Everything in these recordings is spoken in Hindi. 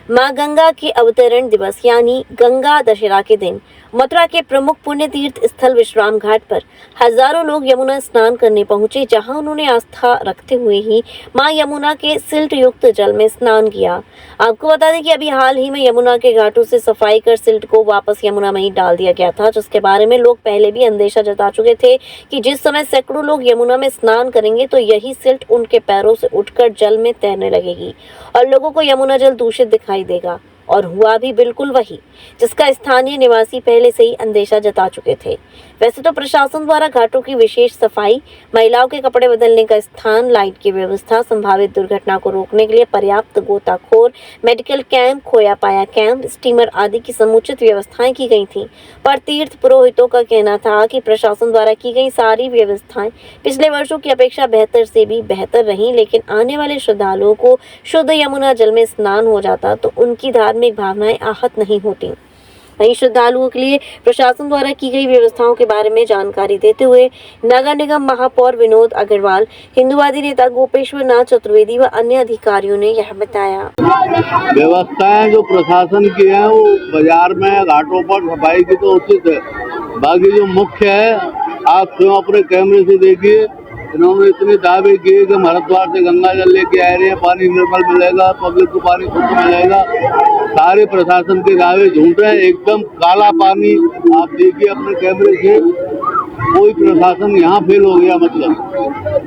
मां गंगा के अवतरण दिवस यानी गंगा दशहरा के दिन मथुरा के प्रमुख पुण्य तीर्थ स्थल विश्राम घाट पर हजारों लोग यमुना स्नान करने पहुंचे, जहां उन्होंने आस्था रखते हुए ही मां यमुना के सिल्ट युक्त जल में स्नान किया। आपको बता दें कि अभी हाल ही में यमुना के घाटों से सफाई कर सिल्ट को वापस यमुना में ही डाल दिया गया था, जिसके बारे में लोग पहले भी अंदेशा जता चुके थे कि जिस समय सैकड़ों लोग यमुना में स्नान करेंगे तो यही सिल्ट उनके पैरों से उठकर जल में तैरने लगेगी और लोगों को यमुना जल दूषित दिखाई देगा। और हुआ भी बिल्कुल वही, जिसका स्थानीय निवासी पहले से ही अंदेशा जता चुके थे। वैसे तो प्रशासन द्वारा घाटों की विशेष सफाई, महिलाओं के कपड़े बदलने का स्थान, लाइट की व्यवस्था, संभावित दुर्घटना को रोकने के लिए पर्याप्त गोताखोर, मेडिकल कैंप, खोया पाया कैंप, स्टीमर आदि की समुचित व्यवस्थाएं की गई थी। पर तीर्थ पुरोहितों का कहना था कि प्रशासन द्वारा की गई सारी व्यवस्थाएं पिछले वर्षों की अपेक्षा बेहतर से भी बेहतर रही, लेकिन आने वाले श्रद्धालुओं को शुद्ध यमुना जल में स्नान हो जाता तो उनकी धार्मिक भावनाएं आहत नहीं होती। वहीं श्रद्धालुओं के लिए प्रशासन द्वारा की गई व्यवस्थाओं के बारे में जानकारी देते हुए नगर निगम महापौर विनोद अग्रवाल, हिंदुवादी नेता गोपेश्वर नाथ चतुर्वेदी व अन्य अधिकारियों ने यह बताया। व्यवस्थाएं जो प्रशासन की है वो बाजार में घाटों पर सफाई की तो उचित है, बाकी जो मुख्य है आप स्वयं अपने कैमरे से देखिए, इन्होंने इतने दावे किए कि हम हरिद्वार से गंगा जल लेके आ रहे हैं, पानी निर्मल मिलेगा, पब्लिक को पानी शुद्ध मिलेगा। सारे प्रशासन के दावे झूठ हैं, एकदम काला पानी। आप देखिए अपने कैमरे से, कोई प्रशासन यहाँ फेल हो गया मतलब।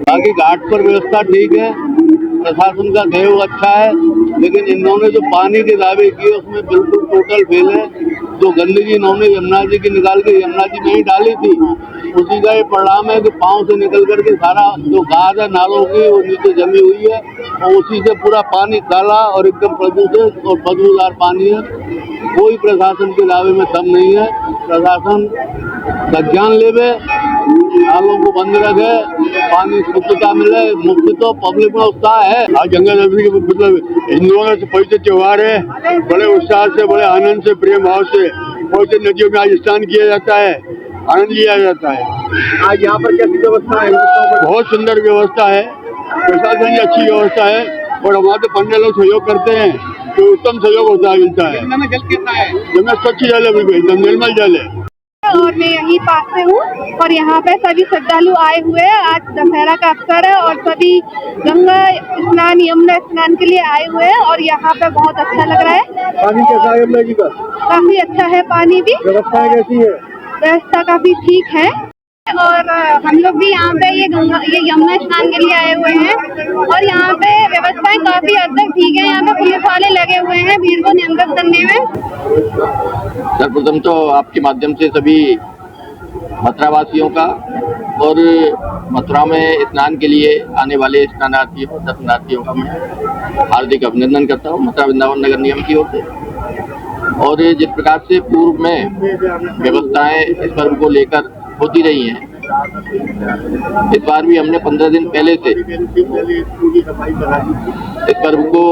बाकी घाट पर व्यवस्था ठीक है, प्रशासन का सहयोग अच्छा है, लेकिन इन्होंने जो पानी के दावे किए उसमें बिल्कुल टोटल फेल है। जो गंदगी इन्होंने यमुना जी की निकाल के यमुना जी में ही डाली थी, उसी का ये परिणाम है कि पाँव से निकल करके सारा जो गाद है नालों की वो नीचे जमी हुई है और उसी से पूरा पानी काला और एकदम प्रदूषित और बदबूदार पानी है। कोई प्रशासन के दावे में दम नहीं है। प्रशासन संज्ञान लेवे, नालों को बंद रखे, पानी शुद्धता मिले, मुफ्त तो पब्लिक में उत्साह है। आज गंगा दशहरा के मतलब हिंदुओं का पवित्र त्योहार है, बड़े उत्साह से, बड़े आनंद से, प्रेम भाव से पवित्र नदियों में आज स्नान किया जाता है, आनंद लिया जाता है। आज यहाँ पर कैसी व्यवस्था है? बहुत सुंदर व्यवस्था है, प्रशासन की अच्छी व्यवस्था है और हमारे पंडित लोग सहयोग करते हैं तो उत्तम सहयोग होता है, मिलता है। यमुना में जल कैसा है? यमुना स्वच्छ जल है, बिल्कुल एकदम निर्मल जल है। और मैं यहीं पास से हूँ और यहाँ पे सभी श्रद्धालु आए हुए हैं। आज दशहरा का अवसर है और सभी गंगा स्नान, यमुना स्नान के लिए आए हुए हैं और यहाँ पे बहुत अच्छा लग रहा है। पानी कैसा है यमुना जी का? काफी अच्छा है पानी भी, व्यवस्था कैसी है? व्यवस्था काफी ठीक है और हम लोग भी यहाँ पे ये यमुना स्नान के लिए आए हुए हैं और यहाँ पे व्यवस्थाएं काफी हद तक ठीक है। यहाँ पे पुलिस वाले लगे हुए हैं भीड़ को नियंत्रित करने में। सर्वप्रथम तो आपके माध्यम से सभी मथुरा वासियों का और मथुरा में स्नान के लिए आने वाले स्नानार्थियों, दर्शनार्थियों का मैं हार्दिक अभिनंदन करता हूँ मथुरा वृंदावन नगर निगम की ओर से। और जिस प्रकार से पूर्व में व्यवस्थाएं इस पर्व को लेकर होती रही हैं, इस बार भी हमने 15 दिन पहले से इस पर्व को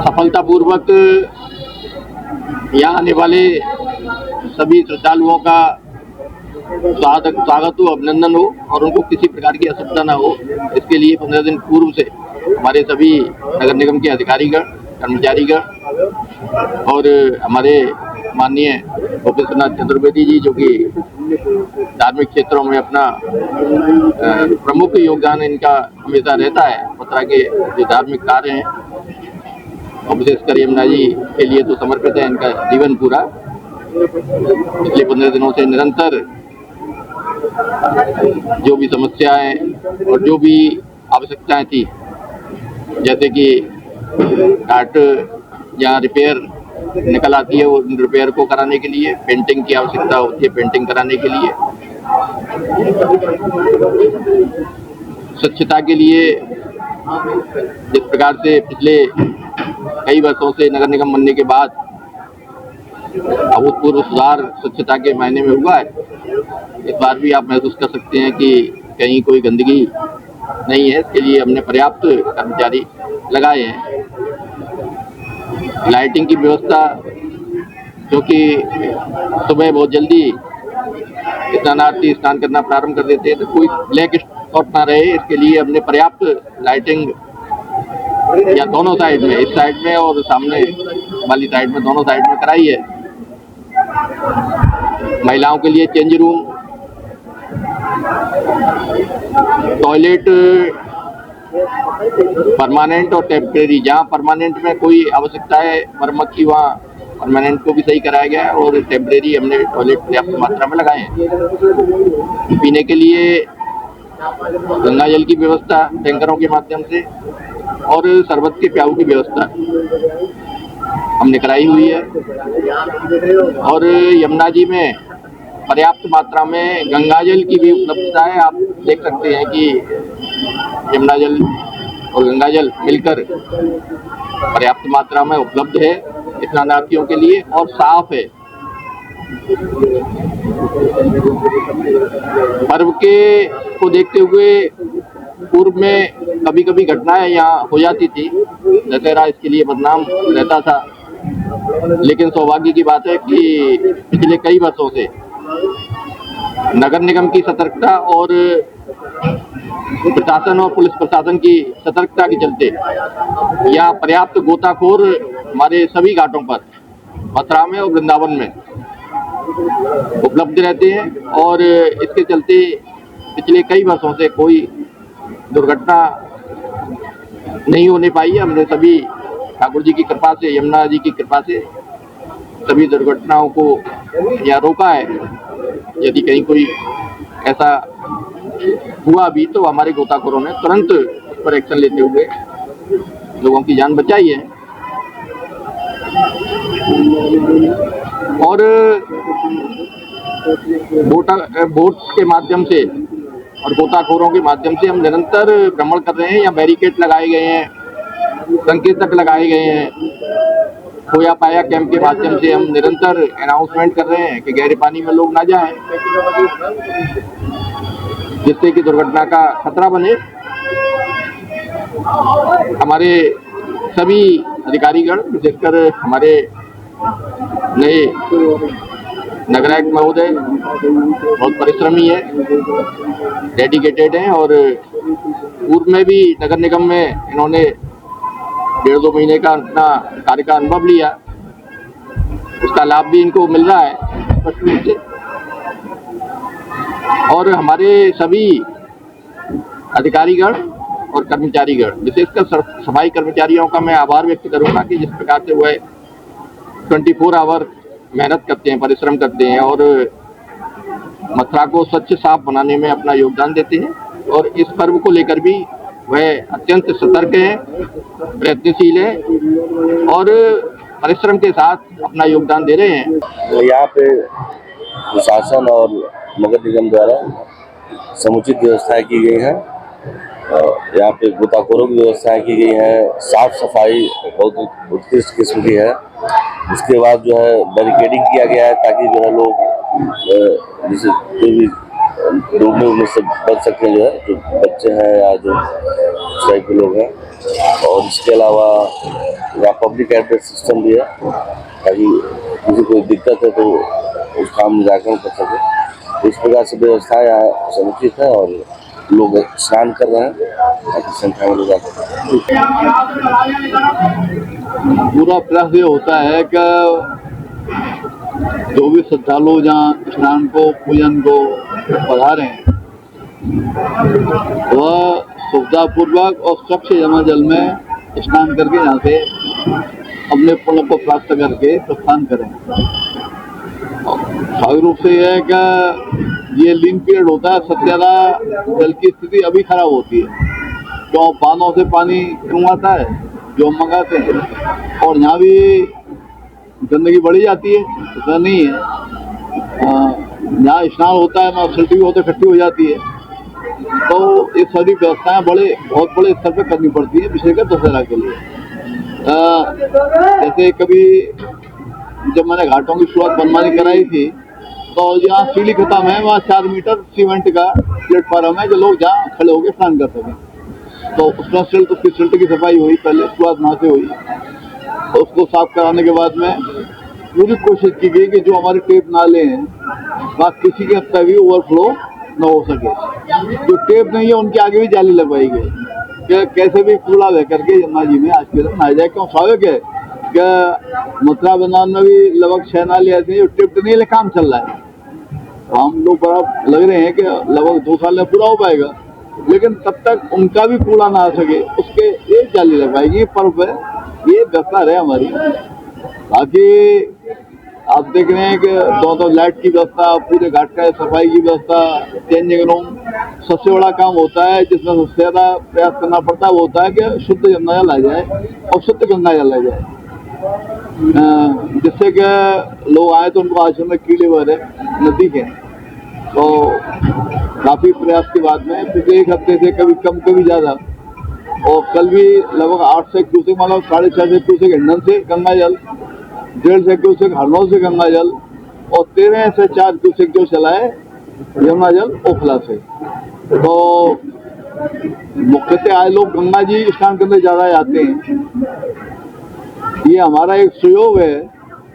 सफलतापूर्वक यहाँ आने वाले सभी श्रद्धालुओं का स्वागत हो, अभिनंदन हो और उनको किसी प्रकार की असुविधा न हो, इसके लिए 15 दिन पूर्व से हमारे सभी नगर निगम के अधिकारीगण, कर्मचारीगण और हमारे माननीय गोपेश्वर नाथ चतुर्वेदी जी, जो कि धार्मिक क्षेत्रों में अपना प्रमुख योगदान इनका हमेशा रहता है, मथुरा के जो धार्मिक कार्य हैं और विशेषकर यमुना जी के लिए तो समर्पित है इनका जीवन पूरा। पिछले 15 दिनों से निरंतर जो भी समस्याएं और जो भी आवश्यकताएं थी, जैसे कि घाट जहाँ रिपेयर निकल आती है, वो रिपेयर को कराने के लिए, पेंटिंग की आवश्यकता होती है, पेंटिंग कराने के लिए, स्वच्छता के लिए जिस प्रकार से पिछले कई वर्षों से नगर निगम बनने के बाद अभूतपूर्व सुधार स्वच्छता के मायने में हुआ है, इस बार भी आप महसूस कर सकते हैं कि कहीं कोई गंदगी नहीं है। इसके लिए हमने पर्याप्त कर्मचारी लगाए हैं। लाइटिंग की व्यवस्था, क्योंकि सुबह बहुत जल्दी स्नानार्थी स्नान करना प्रारंभ कर देते हैं तो कोई ब्लैक स्पॉट ना रहे, इसके लिए हमने पर्याप्त लाइटिंग या दोनों साइड में, इस साइड में और सामने वाली साइड में, दोनों साइड में कराई है। महिलाओं के लिए चेंज रूम, टॉयलेट परमानेंट और टेम्परेरी, जहाँ परमानेंट में कोई आवश्यकता है मरम्मत की वहाँ परमानेंट को भी सही कराया गया है, और टेम्परेरी हमने टॉयलेट पर्याप्त मात्रा में लगाए हैं। पीने के लिए गंगा जल की व्यवस्था टैंकरों के माध्यम से और शरबत के प्याऊ की व्यवस्था हमने कराई हुई है। और यमुना जी में पर्याप्त मात्रा में गंगा जल की भी उपलब्धता है। आप देख सकते हैं कि यमुना जल और गंगा जल मिलकर पर्याप्त मात्रा में उपलब्ध है स्नानार्थियों के लिए और साफ है। पर्व के को देखते हुए पूर्व में कभी कभी घटनाएं यहाँ हो जाती थी, दशहरा इसके लिए बदनाम रहता था, लेकिन सौभाग्य की बात है कि पिछले कई वर्षों से नगर निगम की सतर्कता और प्रशासन और पुलिस प्रशासन की सतर्कता के चलते यहाँ पर्याप्त गोताखोर हमारे सभी घाटों पर, मथुरा में और वृंदावन में उपलब्ध रहते हैं। और इसके चलते पिछले कई वर्षों से कोई दुर्घटना नहीं होने पाई है। हमने सभी ठाकुर जी की कृपा से, यमुना जी की कृपा से सभी दुर्घटनाओं को यहाँ रोका है। यदि कहीं कोई ऐसा हुआ भी तो हमारे गोताखोरों ने तुरंत उस पर एक्शन लेते हुए लोगों की जान बचाई है। और बोट के माध्यम से और गोताखोरों के माध्यम से हम निरंतर भ्रमण कर रहे हैं। यहाँ बैरिकेड लगाए गए हैं, संकेतक लगाए गए हैं। खोया पाया कैंप के माध्यम से हम निरंतर अनाउंसमेंट कर रहे हैं कि गहरे पानी में लोग ना जाएं, जिससे कि दुर्घटना का खतरा बने। हमारे सभी अधिकारीगण, विशेषकर हमारे नए नगरायुक्त महोदय बहुत परिश्रमी है, डेडिकेटेड हैं। और पूर्व में भी नगर निगम में इन्होंने 1.5-2 महीने का अपना कार्य का अनुभव लिया, उसका लाभ भी इनको मिल रहा है स्पष्ट रूप से। और हमारे सभी अधिकारीगण और कर्मचारीगण, विशेषकर सफाई कर्मचारियों का मैं आभार व्यक्त करूंगा कि जिस प्रकार से वह 24 आवर मेहनत करते हैं, परिश्रम करते हैं और मथुरा को स्वच्छ साफ बनाने में अपना योगदान देते हैं। और इस पर्व को लेकर भी वह अत्यंत सतर्क है, प्रयत्नशील है और परिश्रम के साथ अपना योगदान दे रहे हैं। यहाँ पे प्रशासन और नगर निगम द्वारा समुचित व्यवस्थाएं की गई हैं। यहाँ पे गोताखोरों की व्यवस्थाएं की गई हैं। साफ सफाई बहुत उत्कृष्ट किस्म की है। उसके बाद जो है बैरिकेडिंग किया गया है ताकि जो है लोग जैसे कोई भी डूबने उड़ने से बच सकते हैं, जो है जो बच्चे हैं या जो उस टाइप के लोग हैं। और इसके अलावा यहाँ पब्लिक एड्रेस सिस्टम भी है ताकि किसी कोई दिक्कत है तो उस काम निराकरण कर सके। इस प्रकार से व्यवस्था यहाँ समुचित है और लोग स्नान कर रहे हैं काफी संख्या में लोग आते हैं। पूरा प्रयास ये होता है कि जो भी श्रद्धालु जहाँ स्नान को, पूजन को पधारे हैं, वह सुविधापूर्वक और स्वच्छ यमुना जल में स्नान करके यहाँ से अपने पुण्य को प्राप्त करके प्रस्थान करें। स्वाभाविक रूप से यह है कि ये लीन पीरियड होता है, सबसे ज़्यादा जल की स्थिति अभी खराब होती है। क्यों? बांधों से पानी क्यों आता है जो हम मंगाते हैं, और यहाँ भी गंदगी बढ़ी जाती है, ऐसा नहीं है। यहाँ स्नान होता है, फैसिलिटी भी होते इकट्ठी हो जाती है, तो ये सारी व्यवस्थाएं बहुत बड़े स्तर पर करनी पड़ती है, विशेषकर दशहरा के लिए। जैसे कभी जब मैंने घाटों की शुरुआत बनवानी कराई थी, तो जहाँ सीढ़ी खत्म है वहाँ 4 मीटर सीमेंट का प्लेटफॉर्म है जो लोग जहाँ खड़े होकर स्नान कर सकें। तो उसमें सिल्ट की सफाई हुई, पहले शुरुआत वहाँ से हुई। तो उसको साफ कराने के बाद में पूरी कोशिश की गई कि जो हमारे टेप नाले हैं वहाँ किसी के हद भी ओवरफ्लो न हो सके। जो टेप नहीं है उनके आगे भी जाली लगवाई गई। कि कैसे भी कूड़ा बह करके यमुना जी में आज के दिन आ जाए। क्यों स्वाभाविक है कि मथुरा वृंदावन में भी लगभग 6 नाली ऐसे जो टिप्ट नहीं काम चल रहा है। तो हम लोग बड़ा लग रहे हैं कि लगभग 2 साल में पूरा हो पाएगा, लेकिन तब तक उनका भी कूड़ा ना आ सके उसके एक जाली लग पाएगी। ये पर्व है, ये व्यवस्था है हमारी। बाकी आप देख रहे हैं कि 2 लाइट की व्यवस्था, पूरे घाट का सफाई की व्यवस्था, चेंजिंग रूम, सबसे बड़ा काम होता है जिसमें सबसे ज्यादा प्रयास करना पड़ता है वो होता है कि शुद्ध यमुना जल आ जाए और शुद्ध गंगा जल आ जाए, जिससे कि लोग आए तो उनको आश्रम में कीड़े वगैरह न दिखे। तो काफी प्रयास के बाद में पिछले 1 हफ्ते से कभी कम कभी ज्यादा, और कल भी लगभग 8 से क्यूसेक मतलब 6.5 से क्यूसेक हिंडन से गंगा जल, 1.5 से क्यूसेक हरनौल से गंगा जल और 13 से 4 क्यूसेक जो चला है यमुना जल ओखला से। तो मुख्यतः आए लोग गंगा जी स्नान करने ज्यादा जाते हैं। ये हमारा एक सुयोग है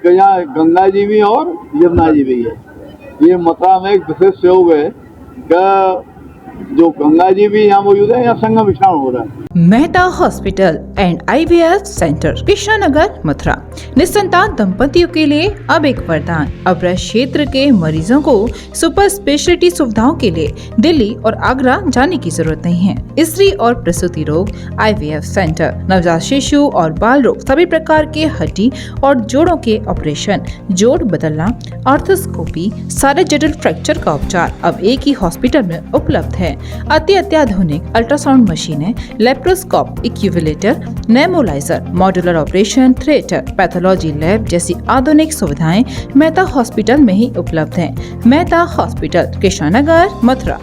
कि यहाँ गंगा जी भी और यमुना जी भी है। ये मथुरा में एक विशेष सहयोग है कि जो गंगा जी भी यहाँ मौजूद है, यहाँ संगम स्नान हो रहा है। Mehta hospital and IVF centre, Krishnanagar, Mathura. निसंतान दंपतियों के लिए अब एक वरदान। अब क्षेत्र के मरीजों को सुपर स्पेशलिटी सुविधाओं के लिए दिल्ली और आगरा जाने की जरूरत नहीं है। स्त्री और प्रसूति रोग IVF सेंटर, नवजात शिशु और बाल रोग, सभी प्रकार के हड्डी और जोड़ों के ऑपरेशन, जोड़ बदलना, आर्थोस्कोपी, सारे जटिल फ्रैक्चर का उपचार अब एक ही हॉस्पिटल में उपलब्ध है। अत्याधुनिक अल्ट्रासाउंड मशीनें, laparoscope, incubator, nebuliser, modular operation theatre, pathology lab जैसी आधुनिक सुविधाएं मेहता हॉस्पिटल में ही उपलब्ध हैं। मेहता हॉस्पिटल, कृष्णानगर, मथुरा।